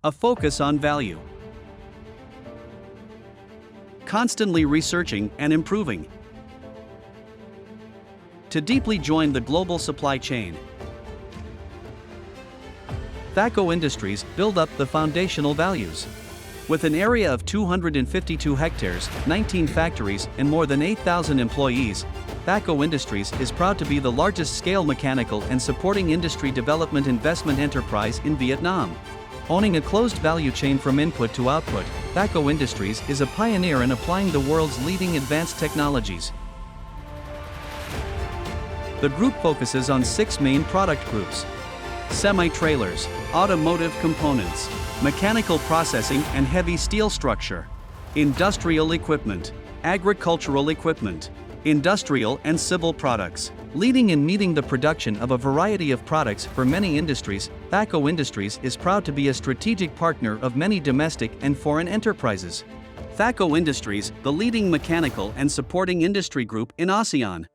A focus on value. Constantly researching and improving. To deeply join the global supply chain. THACO Industries build up the foundational values. With an area of 252 hectares, 19 factories, and more than 8,000 employees, THACO Industries is proud to be the largest scale mechanical and supporting industry development investment enterprise in Vietnam. Owning a closed value chain from input to output, THACO Industries is a pioneer in applying the world's leading advanced technologies. The group focuses on 6 main product groups: semi-trailers, automotive components, mechanical processing and heavy steel structure, industrial equipment, agricultural equipment, industrial and civil products. Leading in meeting the production of a variety of products for many industries, THACO Industries is proud to be a strategic partner of many domestic and foreign enterprises. THACO Industries, the leading mechanical and supporting industry group in ASEAN.